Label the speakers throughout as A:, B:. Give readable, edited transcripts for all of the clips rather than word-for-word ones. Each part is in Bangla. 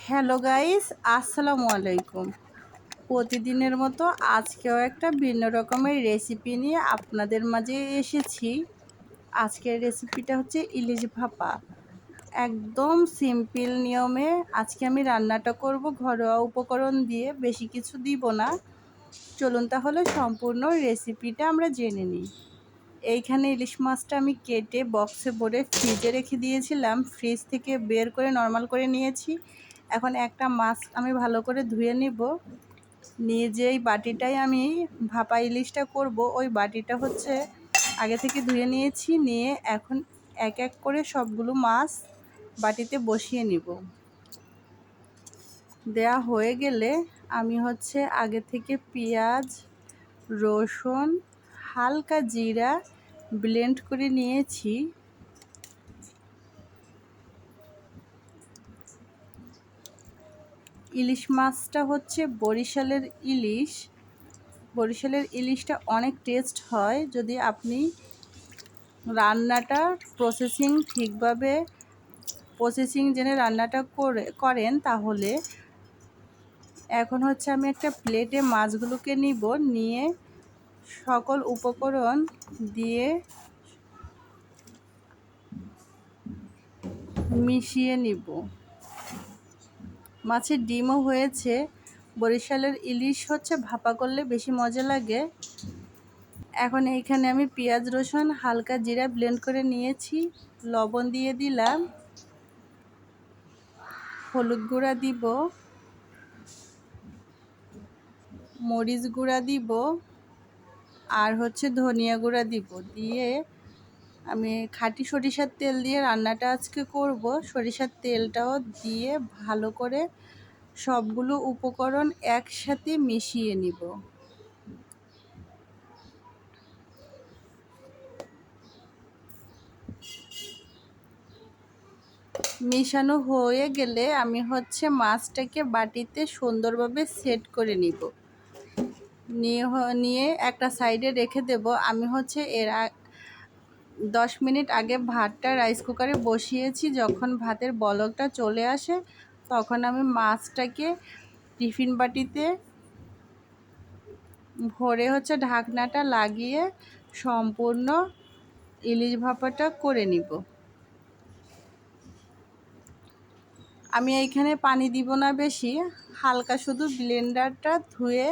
A: হ্যালো গাইস, আসসালামু আলাইকুম। প্রতিদিনের মতো আজকেও একটা ভিন্ন রকমের রেসিপি নিয়ে আপনাদের মাঝে এসেছি। আজকের রেসিপিটা হচ্ছে ইলিশ ভাপা। একদম সিম্পল নিয়মে আজকে আমি রান্নাটা করব, ঘরোয়া উপকরণ দিয়ে, বেশি কিছু দিব না। চলুন তাহলে সম্পূর্ণ রেসিপিটা আমরা জেনে নিই। এইখানে ইলিশ মাছটা আমি কেটে বক্সে ভরে ফ্রিজে রেখে দিয়েছিলাম। ফ্রিজ থেকে বের করে নর্মাল করে নিয়েছি। এখন একটা মাছ আমি ভালো করে ধুয়ে নিব। নিয়ে যেই বাটিটায় আমি ভাপা ইলিশটা করব, ওই বাটিটা হচ্ছে আগে থেকে ধুয়ে নিয়েছি। নিয়ে এখন এক এক করে সবগুলো মাছ বাটিতে বসিয়ে নিব। দেয়া হয়ে গেলে আমি হচ্ছে আগে থেকে পেঁয়াজ, রসুন, হালকা জিরা ব্লেন্ড করে নিয়েছি। ইলিশ মাছটা হচ্ছে বরিশালের ইলিশ। বরিশালের ইলিশটা অনেক টেস্ট হয় যদি আপনি রান্নাটা ঠিকভাবে জেনে রান্নাটা করেন তাহলে। এখন হচ্ছে আমি একটা প্লেটে মাছগুলোকে নিয়ে সকল উপকরণ দিয়ে মিশিয়ে নিব। মাছের ডিমও হয়েছে। বরিশালের ইলিশ হচ্ছে ভাপা করলে বেশি মজা লাগে। এখন এইখানে আমি পেঁয়াজ, রসুন, হালকা জিরা ব্লেন্ড করে নিয়েছি। লবণ দিয়ে দিলাম, হলুদ গুঁড়া দিব, মরিচ গুঁড়া দিব, আর হচ্ছে ধনিয়া গুঁড়া দিব। দিয়ে আমি খাঁটি সরিষার তেল দিয়ে রান্নাটা আজকে করব। সরিষার তেলটাও দিয়ে ভালো করে সবগুলো উপকরণ একসাথে মিশিয়ে নিব। মেশানো হয়ে গেলে আমি হচ্ছে মাছটাকে বাটিতে সুন্দরভাবে সেট করে নিব। নিয়ে একটা সাইডে রেখে দেব। আমি হচ্ছে 10 মিনিট আগে ভাতটা রাইস কুকারে বসিয়েছি। যখন ভাতের বলকটা চলে আসে তখন আমি মাছটাকে টিফিন বাটিতে ভরে হচ্ছে ঢাকনাটা লাগিয়ে সম্পূর্ণ ইলিশ ভাপাটা করে নিব। আমি এইখানে পানি দিব না বেশি, হালকা শুধু ব্লেন্ডারটা ধুয়ে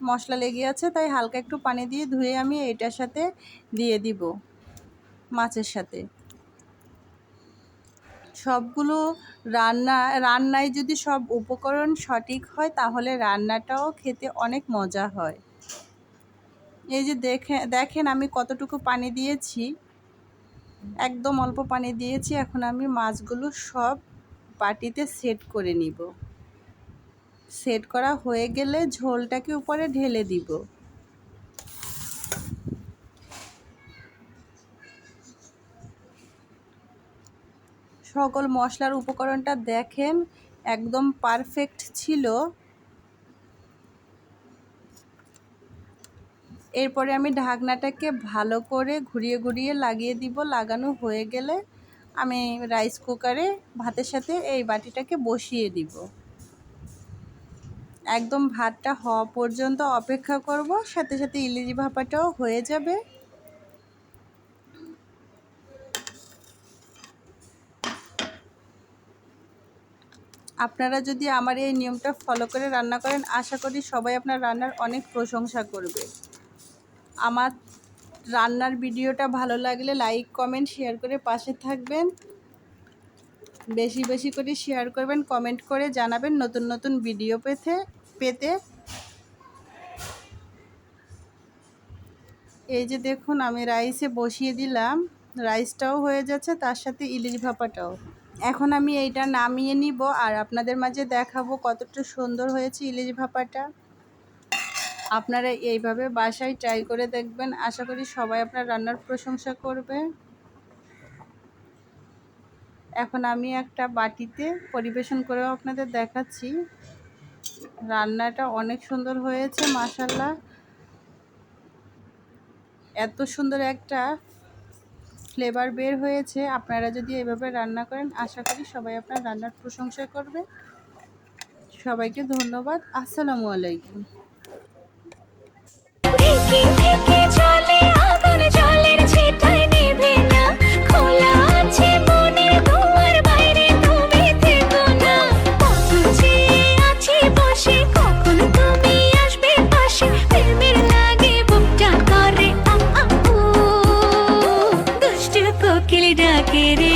A: মশলা লেগে আছে তাই হালকা একটু পানি দিয়ে ধুয়ে আমি এটার সাথে দিয়ে দিব মাছের সাথে। সবগুলো রান্নায় যদি সব উপকরণ সঠিক হয় তাহলে রান্নাটাও খেতে অনেক মজা হয়। এই যে দেখেন আমি কতটুকু পানি দিয়েছি, একদম অল্প পানি দিয়েছি। এখন আমি মাছগুলো সব বাটিতে সেট করে নিব। সেট করা হয়ে গেলে ঝোলটাকে উপরে ঢেলে দিব। সকল মশলার উপকরণটা দেখেন একদম পারফেক্ট ছিল। এরপরে আমি ঢাকনাটাকে ভালো করে ঘুরিয়ে ঘুরিয়ে লাগিয়ে দিব। লাগানো হয়ে গেলে আমি রাইস কুকারে ভাতের সাথে এই বাটিটাকে বসিয়ে দিব। একদম ভাতটা হওয়া পর্যন্ত অপেক্ষা করব, সাথে সাথে ইলিশ ভাপাটাও হয়ে যাবে। আপনারা যদি আমার এই নিয়মটা ফলো করে রান্না করেন, আশা করি সবাই আপনার রান্নার অনেক প্রশংসা করবে। আমার রান্নার ভিডিওটা ভালো লাগলে লাইক, কমেন্ট, শেয়ার করে পাশে থাকবেন। বেশি বেশি করে শেয়ার করবেন, কমেন্ট করে জানাবেন নতুন নতুন ভিডিও পেতে। এই যে দেখুন আমি রাইসে বসিয়ে দিলাম, রাইসটাও হয়ে যাচ্ছে, তার সাথে ইলিশ ভাপাটাও। এখন আমি এইটা নামিয়ে নিব আর আপনাদের মাঝে দেখাবো কতটা সুন্দর হয়েছে ইলিশ ভাপাটা। আপনারা এইভাবে বাসায় ট্রাই করে দেখবেন, আশা করি সবাই আপনার রান্নার প্রশংসা করবে। এখন আমি একটা বাটিতে পরিবেশন করেও আপনাদের দেখাচ্ছি। রান্নাটা অনেক সুন্দর হয়েছে মাশাআল্লাহ। এত সুন্দর একটা ফ্লেভার বের হয়েছে। আপনারা যদি এভাবে রান্না করেন, আশা করি সবাই আপনার রান্নার প্রশংসা করবে। সবাইকে ধন্যবাদ। আসসালামু আলাইকুম।
B: থেকে থেকে চলে আগুন, জলের ছিটায় নেভে না। খোলা আছে মনের দুয়ার, বাইরে তুমি থেকো না। কত চেয়ে আছি বসে, কখন তুমি আসবে পাশে। প্রেমের লাগে বুকটা করে আ আ উ, দুষ্টু কোকিল ডাকে রে।